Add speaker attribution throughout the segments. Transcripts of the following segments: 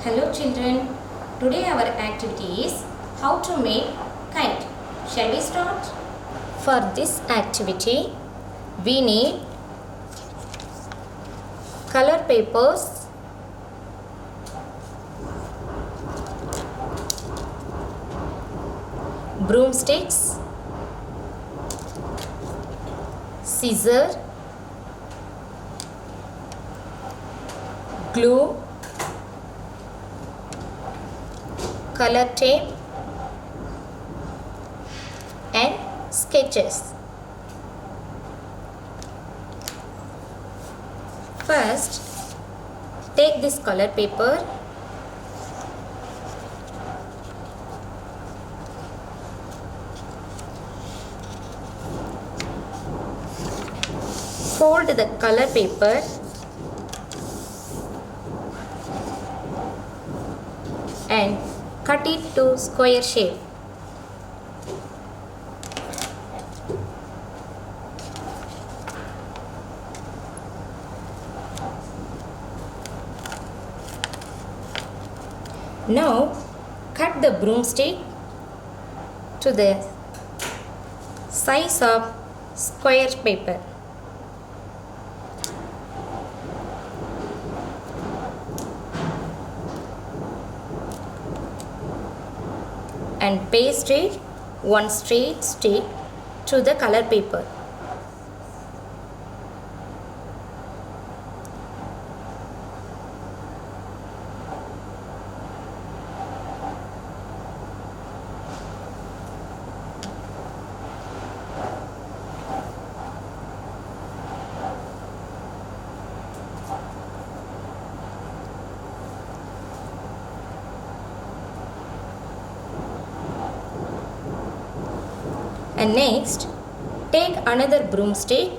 Speaker 1: Hello children, today our activity is how to make kite. Shall we start? For this activity, we need color papers, broomsticks, scissor, glue, color tape and sketches. First, take this color paper fold the color paper and cut it to square shape. Now cut the broomstick to the size of square paper. And paste it one straight stick to the color paper. And next, take another broomstick,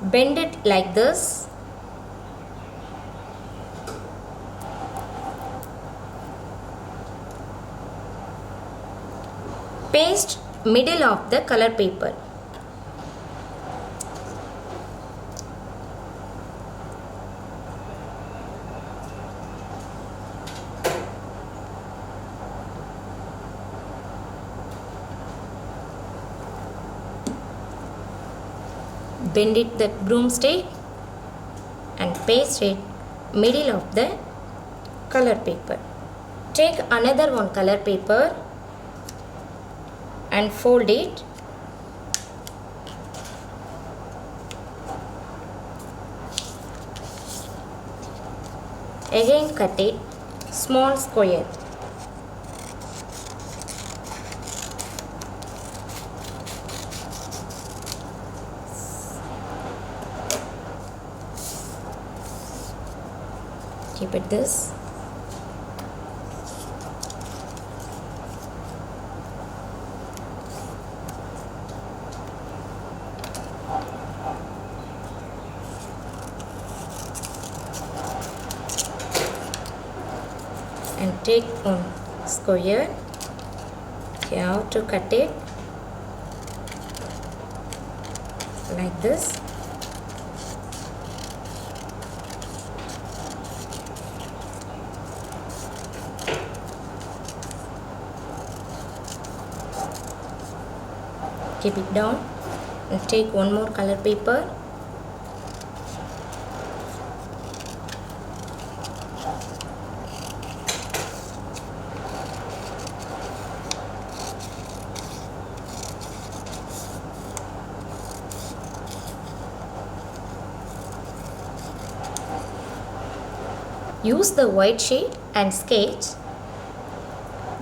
Speaker 1: bend it like this, paste middle of the color paper. Bend it the broomstick and paste it middle of the color paper. Take another one color paper and fold it. Again cut it small square. Keep it this. And take one square. You have to cut it like this. Keep it down and take one more color paper. Use the white sheet and sketch.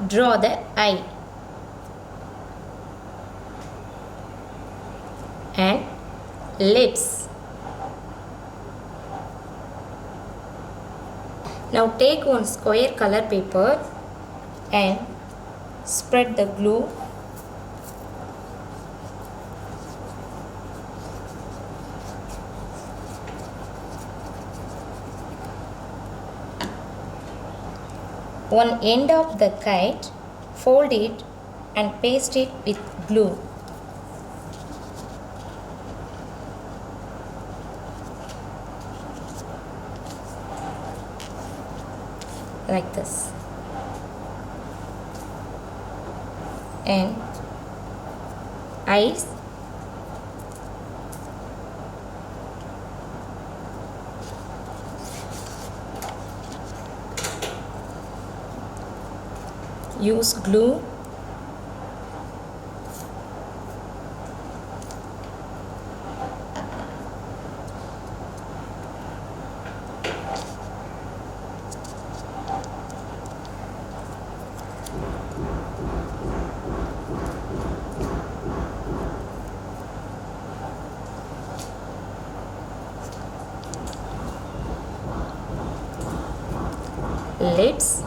Speaker 1: Draw the eye and lips. Now take one square color paper and spread the glue. One end of the kite, fold it and paste it with glue. like this. And eyes. Use glue. Lips.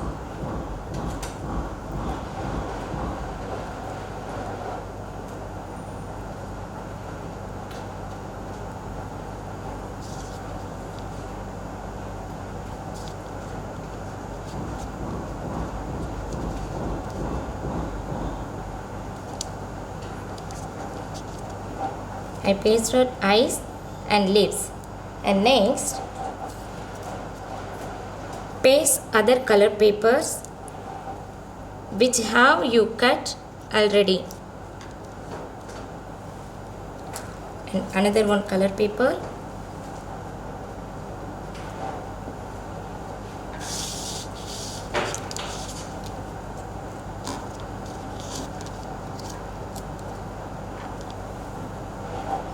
Speaker 1: I pasted eyes and lips. And next, paste other color papers which have you cut already. And another one color paper.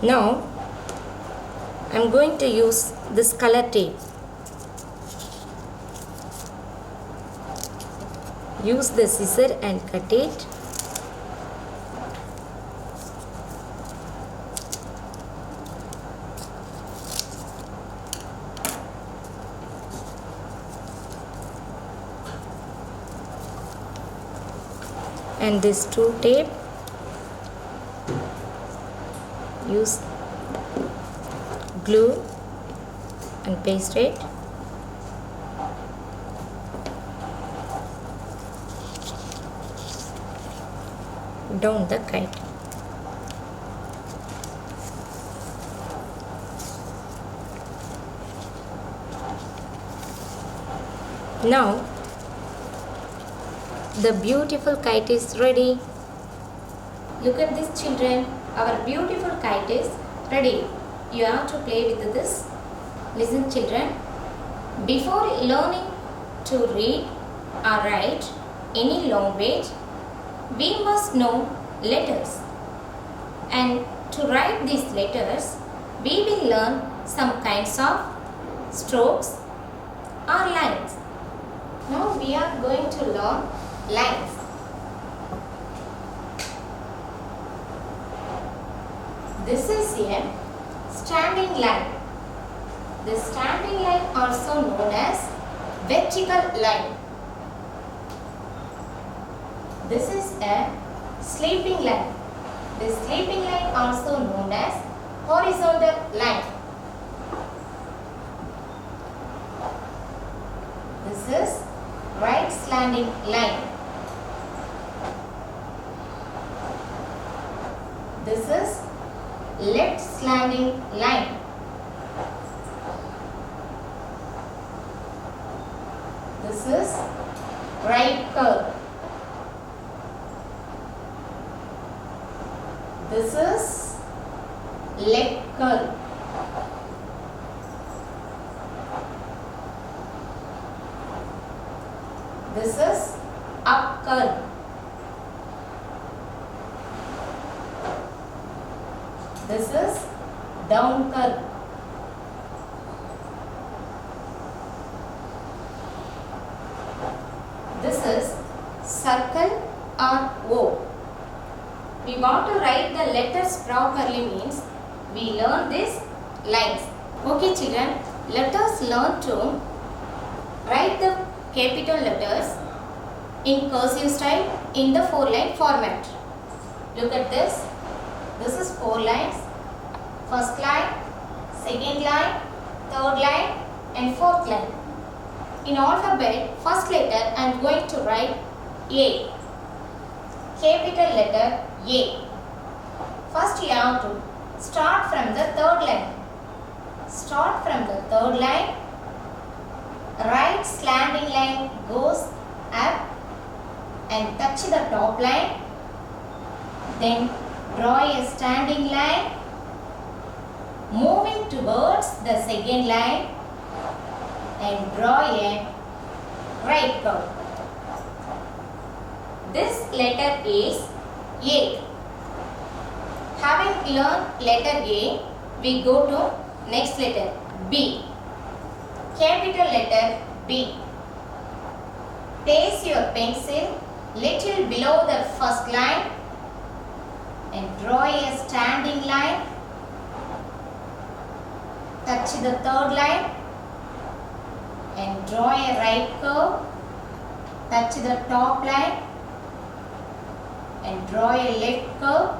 Speaker 1: Now I am going to use this color tape. Use the scissor and cut it. And this two tape, use glue and paste it. Down the kite. Now the beautiful kite is ready. Look at this, children. Our beautiful kite is ready. You have to play with this. Listen, children. Before learning to read or write any language, we must know letters. And to write these letters, we will learn some kinds of strokes or lines. Now we are going to learn lines. This is a standing line. The standing line also known as vertical line. This is a sleeping line. The sleeping line also known as horizontal line. This is right slanting line. This is left slanting line. This is right curve. This is leg curve. This is up curve. This is down curve. This is circle or O. We want to write the letters properly means we learn these lines. Okay, children, let us learn to write the capital letters in cursive style in the 4-line format. Look at this. This is 4 lines. First line, second line, third line and fourth line. In alphabet, first letter I am going to write A. Capital letter A. First you have to start from the third line. Start from the third line right slanting line goes up and touch the top line. Then draw a standing line moving towards the second line and draw a right curve. This letter is A. Having learned letter A, we go to next letter B. Capital letter B. Place your pencil little below the first line and draw a standing line. Touch the third line and draw a right curve. Touch the top line and draw a left curve.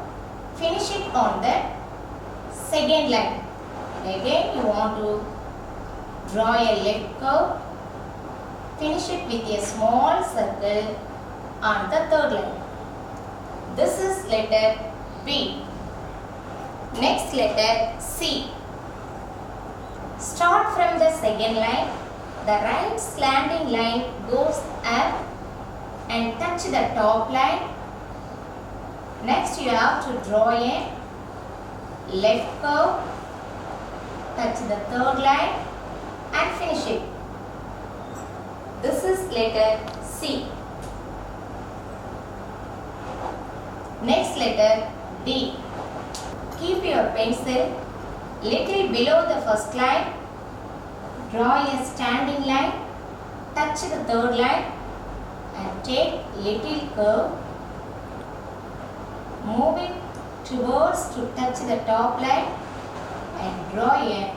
Speaker 1: Finish it on the second line. Again you want to draw a left curve. Finish it with a small circle on the third line. This is letter B. Next letter C. Start from the second line. The right slanting line goes up and touch the top line. Next you have to draw a left curve, touch the third line and finish it. This is letter C. Next letter D. Keep your pencil little below the first line. Draw a standing line, touch the third line and take little curve moving towards to touch the top line and draw a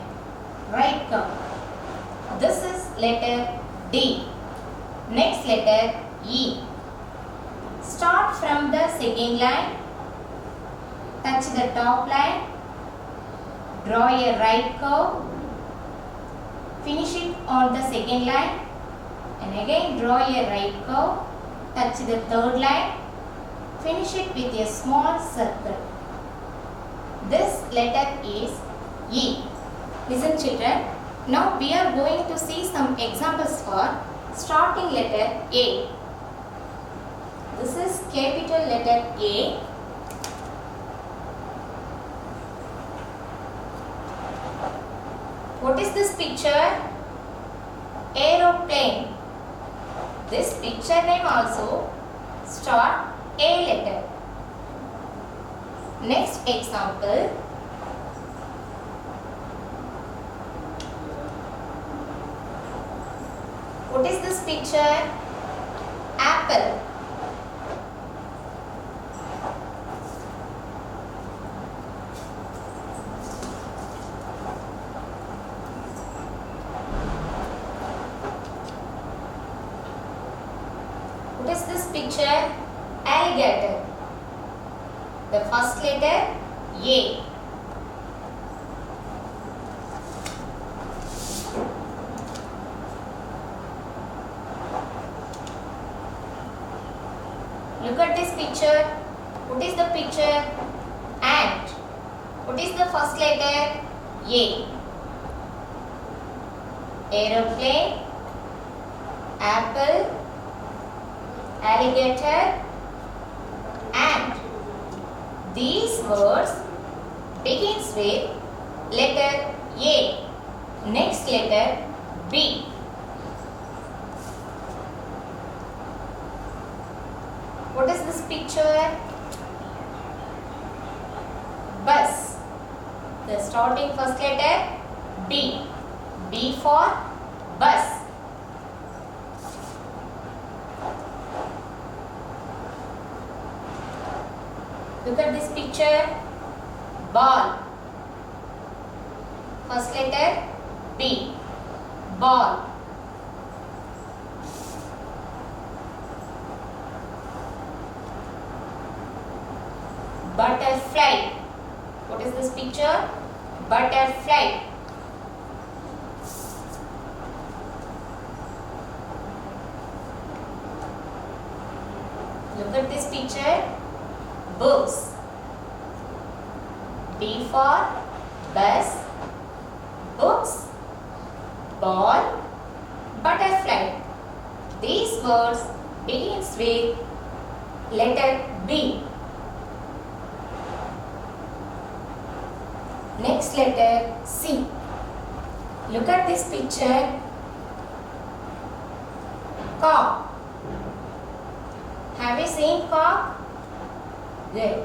Speaker 1: right curve. This is letter D. Next letter E. Start from the second line, touch the top line, draw a right curve, finish it on the second line and again draw a right curve, touch the third line, finish it with a small circle. This letter is E. Listen children, now we are going to see some examples for starting letter A. This is capital letter A. What is this picture? Aeroplane. This picture name also start A letter. Next example. What is this picture? Apple. What is this picture? Alligator. The first letter A. Look at this picture. What is the picture? Ant. What is the first letter? A. Aeroplane, apple, alligator, ant. These words begins with letter A. Next letter B. What is this picture? Bus. The starting first letter B. B for bus. Look at this picture. Ball. First letter B. Ball. Butterfly. What is this picture? Butterfly. Look at this picture. Books. B for bus, books, ball, butterfly. These words begins with letter B. Next letter C. Look at this picture. Cock. Have you seen cock? Good.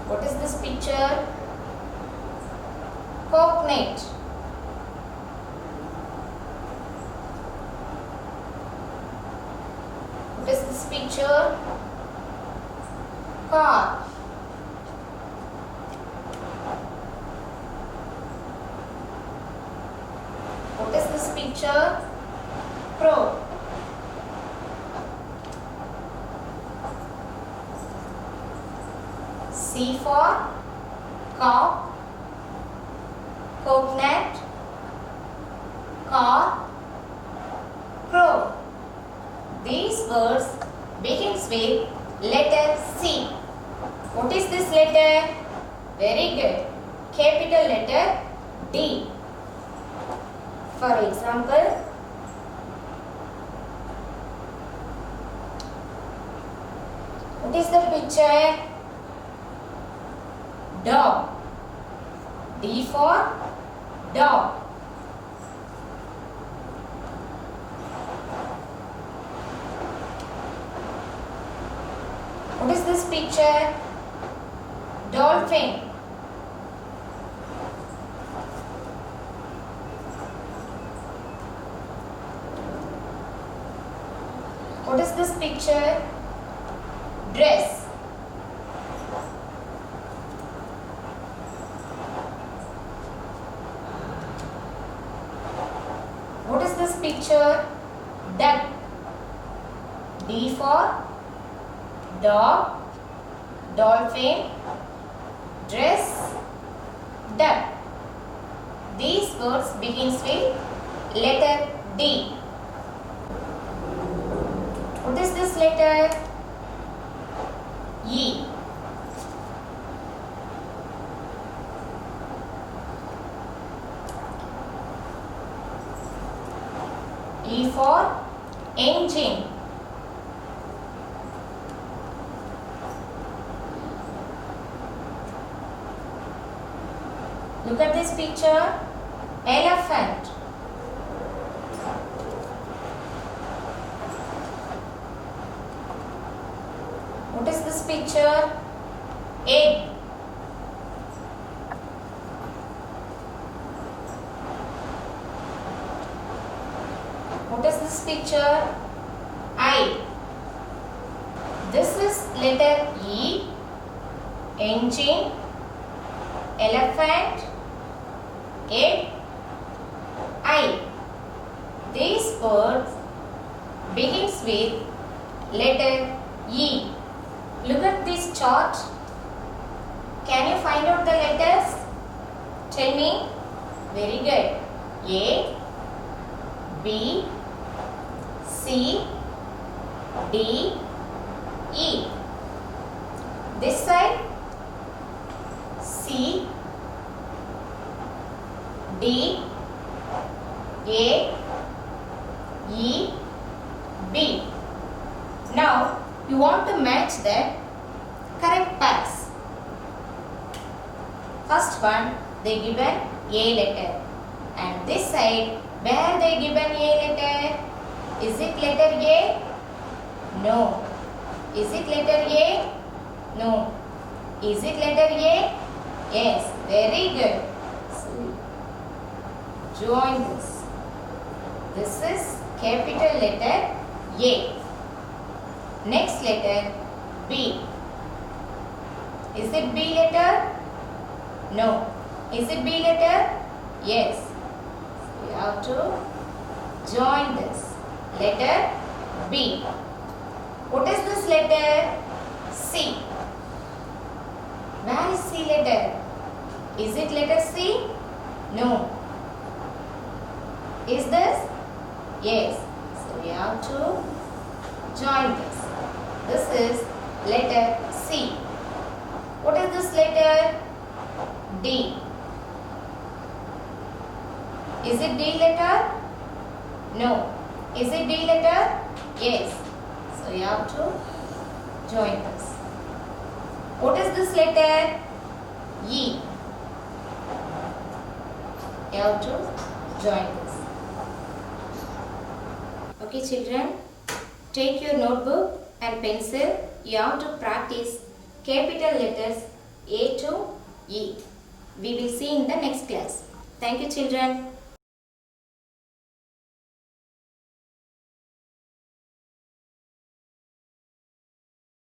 Speaker 1: What is this picture? Coconut. What is this picture? Car. What is this picture? Crow. C for cow, coconut, car, crow. These words begins with letter C. What is this letter? Very good. Capital letter D. For example, what is the picture? Dog. D for dog. What is this picture? Dolphin. What is this picture? Dress. What is this picture? Duck. D for dog, dolphin, dress, duck. These words begins with letter D. What is this letter? E. E for engine. Look at this picture. Elephant. What is this picture? Egg. What is this picture? Eye. This is letter E. Engine, elephant, egg, eye. These words begins with letter E. Look at this chart. Can you find out the letters? Tell me. Very good. A, B, C, D, E. This side C, D, A, E, B. Now you want to match the correct pairs. First one they given A letter, and this side where they given A letter? Is it letter A? No. Is it letter A? No. Is it letter A? Yes. Very good. So, join this. This is capital letter A. Next letter B. Is it B letter? No. Is it B letter? Yes. We have to join this. Letter B. What is this letter? C. Where is C letter? Is it letter C? No. Is this? Yes. So we have to join this. This is letter C. What is this letter? D. Is it D letter? No. Is it D letter? Yes. So you have to join this. What is this letter? E. You have to join this. Okay children, take your notebook and pencil. You have to practice capital letters A to E. We will see in the next class. Thank you children.